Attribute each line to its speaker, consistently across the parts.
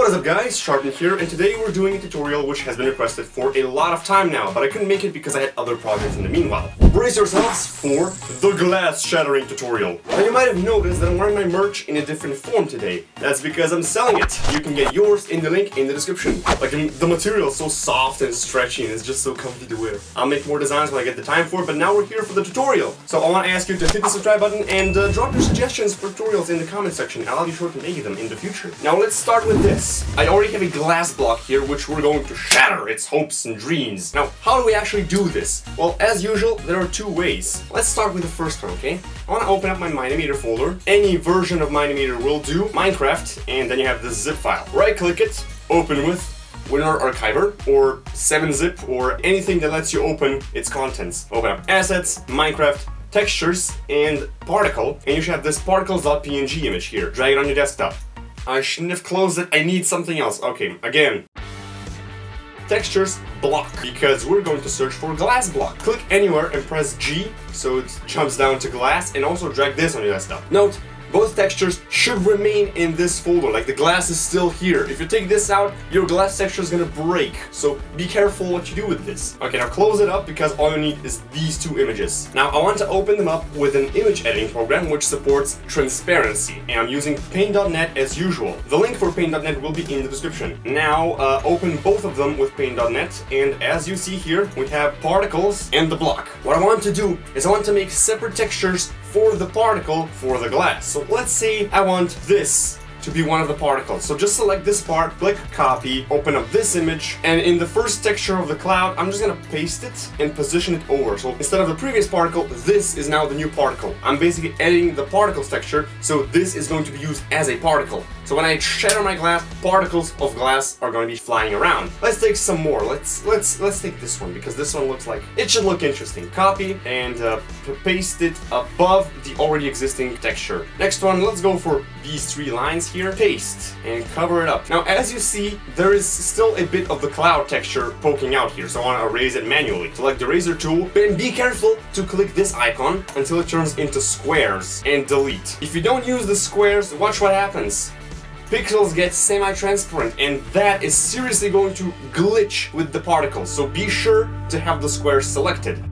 Speaker 1: What is up guys, Shattering here, and today we're doing a tutorial which has been requested for a lot of time now, but I couldn't make it because I had other projects in the meanwhile. Brace yourselves for the glass shattering tutorial. Now you might have noticed that I'm wearing my merch in a different form today. That's because I'm selling it. You can get yours in the link in the description. Like the material is so soft and stretchy and it's just so comfy to wear. I'll make more designs when I get the time for it, but now we're here for the tutorial. So I want to ask you to hit the subscribe button and drop your suggestions for tutorials in the comment section. I'll be sure to make them in the future. Now let's start with this. I already have a glass block here which we're going to shatter its hopes and dreams. Now, how do we actually do this? Well, as usual, there are two ways. Let's start with the first one, okay? I want to open up my mine-imator folder. Any version of mine-imator will do. Minecraft, and then you have this zip file. Right-click it, open with Winrar Archiver, or 7-zip, or anything that lets you open its contents. Open up Assets, Minecraft, Textures, and Particle, and you should have this particles.png image here. Drag it on your desktop. I shouldn't have closed it, I need something else. Okay, again. Textures, block, because we're going to search for glass block. Click anywhere and press G, so it jumps down to glass, and also drag this on your desktop. Note, both textures should remain in this folder, like the glass is still here. If you take this out, your glass texture is gonna break, so be careful what you do with this. Okay, now close it up because all you need is these two images. Now I want to open them up with an image editing program which supports transparency, and I'm using paint.net as usual. The link for paint.net will be in the description. Now open both of them with paint.net, and as you see here, we have particles and the block. What I want to do is I want to make separate textures for the particle for the glass. So let's say I want this to be one of the particles. So just select this part, click copy, open up this image, and in the first texture of the cloud, I'm just gonna paste it and position it over. So instead of the previous particle, this is now the new particle. I'm basically editing the particles texture, so this is going to be used as a particle. So when I shatter my glass, particles of glass are going to be flying around. Let's take some more. Let's take this one because this one looks like it should look interesting. Copy and paste it above the already existing texture. Next one, let's go for these three lines here. Paste and cover it up. Now, as you see, there is still a bit of the cloud texture poking out here, so I want to erase it manually. Select the razor tool, and be careful to click this icon until it turns into squares and delete. If you don't use the squares, watch what happens. Pixels get semi-transparent, and that is seriously going to glitch with the particles, so be sure to have the squares selected.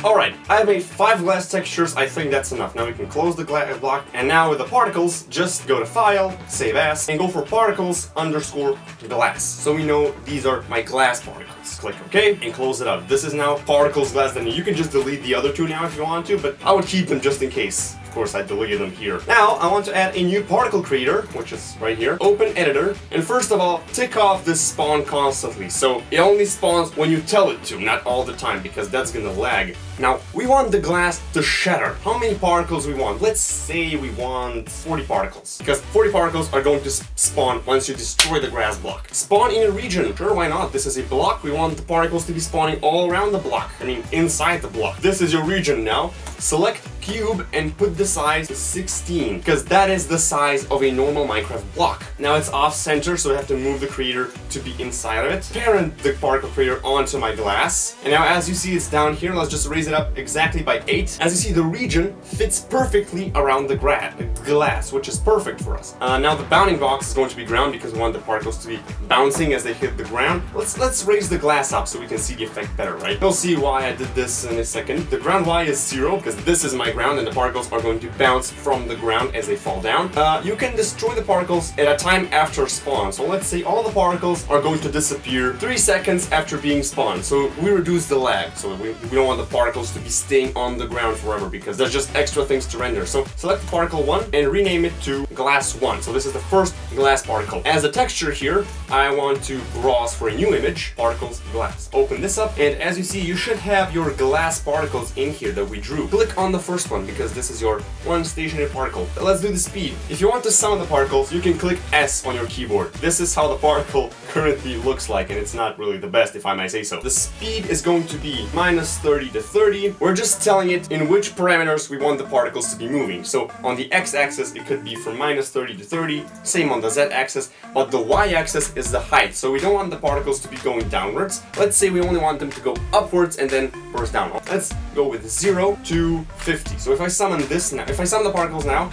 Speaker 1: Alright, I made 5 glass textures, I think that's enough. Now we can close the glass block, and now with the particles, just go to File, Save As, and go for Particles _ glass. So we know these are my glass particles. Click OK, and close it up. This is now particles glass, then you can just delete the other two now if you want to, but I would keep them just in case. Of course, I deleted them here. Now, I want to add a new particle creator, which is right here. Open editor, and first of all, tick off this spawn constantly. So it only spawns when you tell it to, not all the time, because that's gonna lag. Now, we want the glass to shatter. How many particles we want? Let's say we want 40 particles, because 40 particles are going to spawn once you destroy the glass block. Spawn in a region. Sure, why not? This is a block. We want the particles to be spawning all around the block. I mean, inside the block. This is your region now. Select cube and put the size to 16, because that is the size of a normal Minecraft block. Now it's off center, so I have to move the creator to be inside of it. Parent the particle creator onto my glass, and now as you see it's down here. Let's just raise it up exactly by 8. As you see, the region fits perfectly around the glass, which is perfect for us. Now the bounding box is going to be ground because we want the particles to be bouncing as they hit the ground. Let's raise the glass up so we can see the effect better, right? You'll see why I did this in a second. The ground Y is 0 because this is my ground, and the particles are going to bounce from the ground as they fall down. You can destroy the particles at a time after spawn. So let's say all the particles are going to disappear 3 seconds after being spawned. So we reduce the lag. So we don't want the particles to be staying on the ground forever because there's just extra things to render. So select the particle 1 and rename it to glass 1. So this is the first glass particle. As a texture here, I want to browse for a new image, particles glass. Open this up, and as you see, you should have your glass particles in here that we drew. Click on the first one because this is your one stationary particle. Let's do the speed. If you want to summon the particles, you can click S on your keyboard. This is how the particle currently looks like, and it's not really the best if I may say so. The speed is going to be -30 to 30. We're just telling it in which parameters we want the particles to be moving. So on the x-axis it could be from -30 to 30, same on the z-axis, but the y-axis is the height. So we don't want the particles to be going downwards. Let's say we only want them to go upwards and then burst down. Let's go with 0 to 50. So if I summon this now, if I summon the particles now,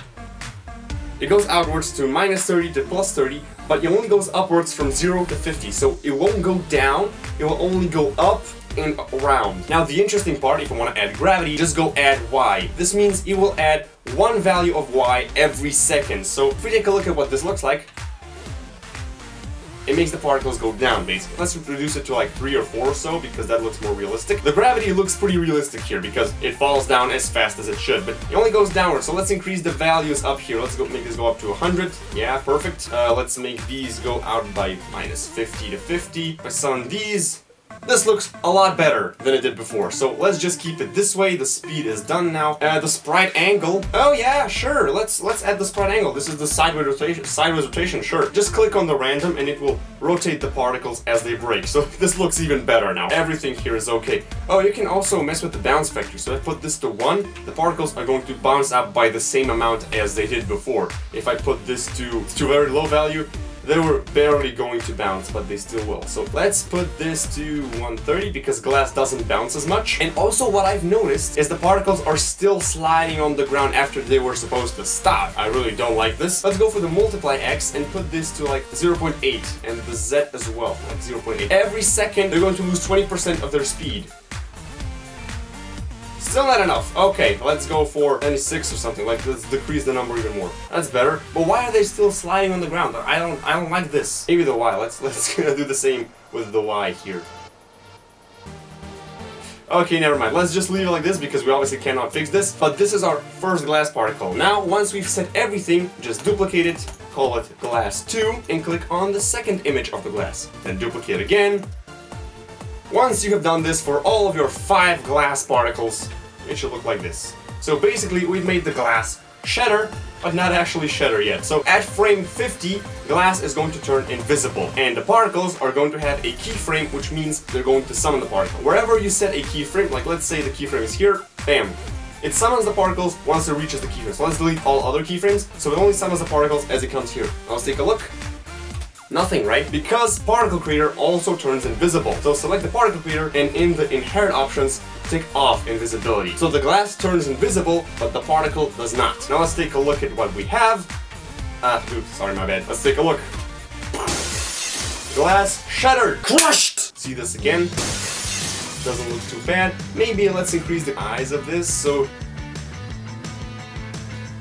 Speaker 1: It goes outwards to -30 to +30, but it only goes upwards from 0 to 50. So it won't go down, it will only go up and around. Now the interesting part, if I want to add gravity, just go add y. This means it will add one value of y every second. So if we take a look at what this looks like, it makes the particles go down, basically. Let's reduce it to like 3 or 4 or so, because that looks more realistic. The gravity looks pretty realistic here, because it falls down as fast as it should, but it only goes downward. So let's increase the values up here. Let's make this go up to 100. Yeah, perfect. Let's make these go out by -50 to 50. By some of these, this looks a lot better than it did before, so let's just keep it this way. The speed is done now. The sprite angle. Oh yeah, sure. Let's add the sprite angle. This is the sideways rotation. Sure. Just click on the random and it will rotate the particles as they break. So this looks even better now. Everything here is okay. Oh, you can also mess with the bounce factor. So if I put this to 1, the particles are going to bounce up by the same amount as they did before. If I put this to a very low value, they were barely going to bounce, but they still will. So let's put this to 130 because glass doesn't bounce as much. And also what I've noticed is the particles are still sliding on the ground after they were supposed to stop. I really don't like this. Let's go for the multiply x and put this to like 0.8 and the z as well, like 0.8. Every second they're going to lose 20% of their speed. Still not enough. Okay, let's go for 96 or something. Like, let's decrease the number even more. That's better. But why are they still sliding on the ground? I don't like this. Maybe the y. Let's do the same with the y here. Okay, never mind. Let's just leave it like this because we obviously cannot fix this. But this is our first glass particle. Now, once we've set everything, just duplicate it, call it glass 2, and click on the second image of the glass. Then duplicate again. Once you have done this for all of your 5 glass particles, it should look like this. So basically, we've made the glass shatter, but not actually shatter yet. So at frame 50, glass is going to turn invisible, and the particles are going to have a keyframe, which means they're going to summon the particle. Wherever you set a keyframe, like let's say the keyframe is here, bam. It summons the particles once it reaches the keyframe. So let's delete all other keyframes, so it only summons the particles as it comes here. Now let's take a look. Nothing, right? Because Particle Creator also turns invisible. So select the Particle Creator and in the Inherit options, tick off invisibility. So the glass turns invisible, but the particle does not. Now let's take a look at what we have. Oops, sorry, my bad. Let's take a look. Glass shattered, crushed! See this again? Doesn't look too bad. Maybe let's increase the eyes of this, so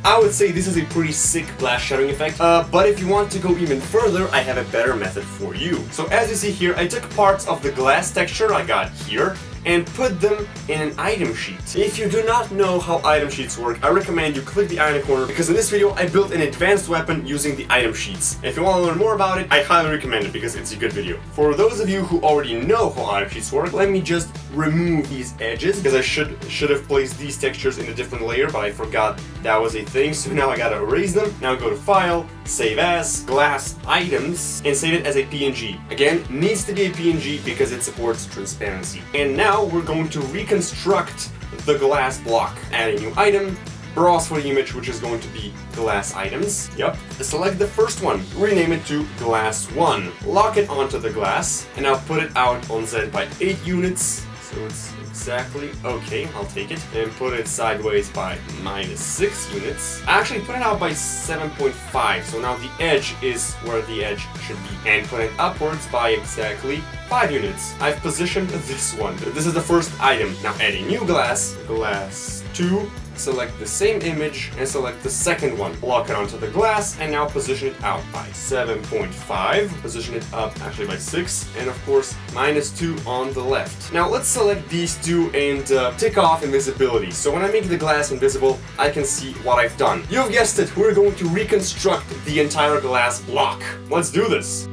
Speaker 1: I would say this is a pretty sick glass shattering effect, but if you want to go even further, I have a better method for you. So as you see here, I took parts of the glass texture I got here and put them in an item sheet. If you do not know how item sheets work, I recommend you click the item corner because in this video I built an advanced weapon using the item sheets. If you want to learn more about it, I highly recommend it because it's a good video. For those of you who already know how item sheets work, let me just remove these edges because I should have placed these textures in a different layer, but I forgot that was a thing, so now I gotta erase them. Now go to File, Save As, Glass Items, and save it as a PNG. Again, needs to be a PNG because it supports transparency. And now we're going to reconstruct the glass block. Add a new item, browse for the image, which is going to be glass items. Yep. Select the first one, rename it to glass 1. Lock it onto the glass, and now put it out on Z by 8 units. So it's exactly okay, I'll take it. And put it sideways by -6 units. Actually, put it out by 7.5, so now the edge is where the edge should be. And put it upwards by exactly 5 units. I've positioned this one. This is the first item. Now add a new glass, glass 2. Select the same image and select the second one. Lock it onto the glass and now position it out by 7.5. Position it up actually by 6 and of course -2 on the left. Now let's select these two and tick off invisibility. So when I make the glass invisible, I can see what I've done. You've guessed it, we're going to reconstruct the entire glass block. Let's do this.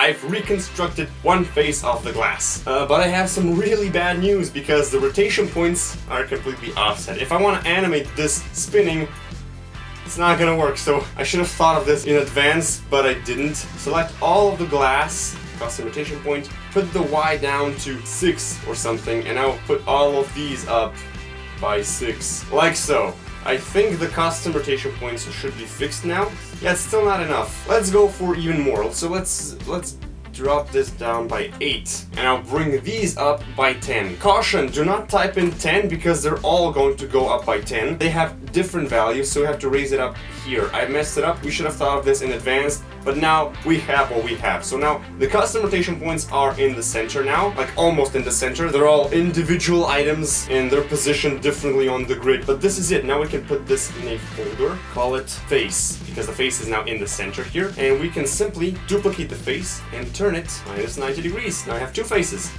Speaker 1: I've reconstructed one face of the glass. But I have some really bad news because the rotation points are completely offset. If I want to animate this spinning, it's not gonna work. So I should have thought of this in advance, but I didn't. Select all of the glass, custom rotation point, put the Y down to 6 or something, and I'll put all of these up by 6, like so. I think the custom rotation points should be fixed now. Yeah, it's still not enough. Let's go for even more. So let's drop this down by 8, and I'll bring these up by 10. Caution, do not type in 10 because they're all going to go up by 10. They have different values, so we have to raise it up here. I messed it up. We should have thought of this in advance, but now we have what we have. So now the custom rotation points are in the center now, like almost in the center. They're all individual items and they're positioned differently on the grid, but this is it. Now we can put this in a folder, call it face, because the face is now in the center here, and we can simply duplicate the face and turn it minus 90 degrees. Now I have two faces.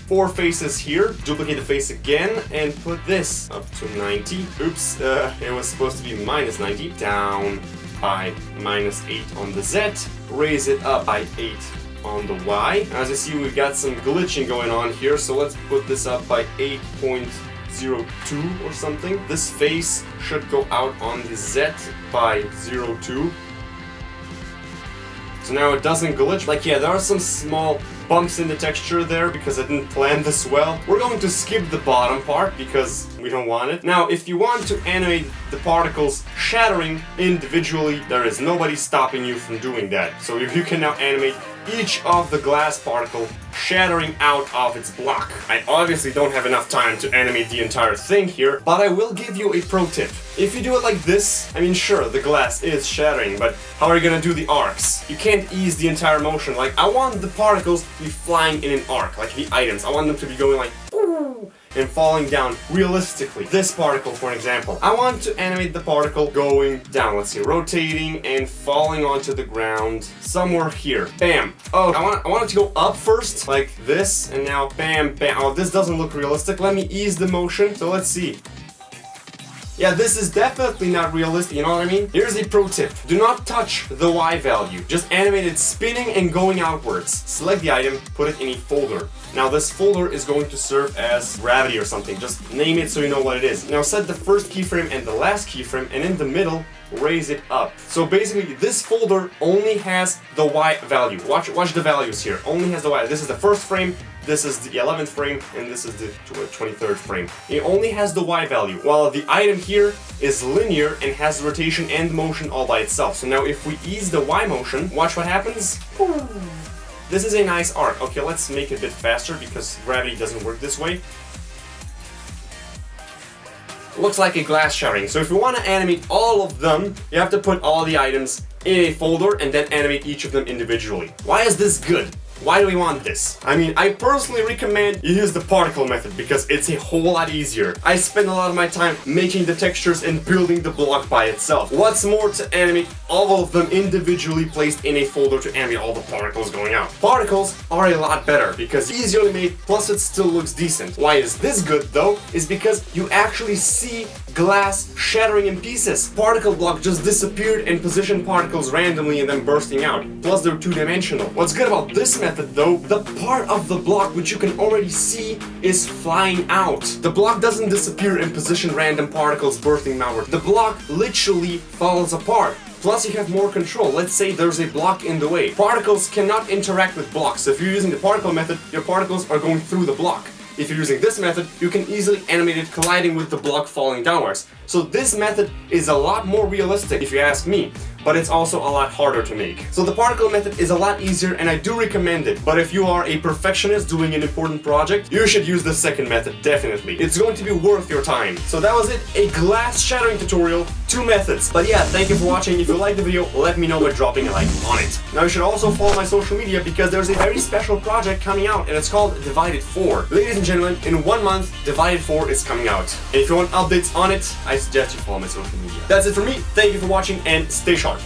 Speaker 1: 4 faces here, duplicate the face again, and put this up to 90. Oops, it was supposed to be minus 90. Down by minus 8 on the Z, raise it up by 8 on the Y. As you see, we've got some glitching going on here, so let's put this up by 8.02 or something. This face should go out on the Z by 0.2. So now it doesn't glitch. Like, yeah, there are some small bumps in the texture there because I didn't plan this well. We're going to skip the bottom part because we don't want it. Now, if you want to animate the particles shattering individually, there is nobody stopping you from doing that. So you can now animate each of the glass particle shattering out of its block. I obviously don't have enough time to animate the entire thing here, but I will give you a pro tip. If you do it like this, I mean, sure, the glass is shattering, but how are you gonna do the arcs? You can't ease the entire motion. Like, I want the particles to be flying in an arc, like the items. I want them to be going like, ooh, and falling down realistically. This particle, for example, I want to animate the particle going down, let's see, rotating and falling onto the ground somewhere here. Bam. Oh, I want it to go up first, like this, and now bam, bam. Oh, this doesn't look realistic. Let me ease the motion. So let's see. Yeah, this is definitely not realistic, you know what I mean? Here's a pro tip. Do not touch the Y value. Just animate it spinning and going outwards. Select the item, put it in a folder. Now this folder is going to serve as gravity or something. Just name it so you know what it is. Now set the first keyframe and the last keyframe, and in the middle, raise it up. So basically, this folder only has the Y value. Watch the values here. Only has the Y. This is the first frame, this is the 11th frame, and this is the 23rd frame. It only has the Y value, while the item here is linear and has rotation and motion all by itself. So now if we ease the Y motion, watch what happens. This is a nice arc. Okay, let's make it a bit faster because gravity doesn't work this way. Looks like a glass shattering. So if you want to animate all of them, you have to put all the items in a folder and then animate each of them individually. Why is this good? Why do we want this? I mean, I personally recommend you use the particle method because it's a whole lot easier. I spend a lot of my time making the textures and building the block by itself. What's more, to animate all of them individually placed in a folder to animate all the particles going out. Particles are a lot better because easily made, plus it still looks decent. Why is this good though? Is because you actually see glass shattering in pieces. Particle block just disappeared and positioned particles randomly and then bursting out. Plus they're two-dimensional. What's good about this method though, the part of the block which you can already see is flying out. The block doesn't disappear and position random particles bursting outward. The block literally falls apart. Plus you have more control. Let's say there's a block in the way. Particles cannot interact with blocks. So if you're using the particle method, your particles are going through the block. If you're using this method, you can easily animate it colliding with the block falling downwards. So this method is a lot more realistic if you ask me, but it's also a lot harder to make. So the particle method is a lot easier and I do recommend it, but if you are a perfectionist doing an important project, you should use the second method, definitely. It's going to be worth your time. So that was it, a glass shattering tutorial, 2 methods. But yeah, thank you for watching. If you liked the video, let me know by dropping a like on it. Now you should also follow my social media because there's a very special project coming out and it's called Divided 4. Ladies and gentlemen, in 1 month, Divided 4 is coming out. And if you want updates on it, I suggest you follow my social media. That's it for me. Thank you for watching and stay sharp.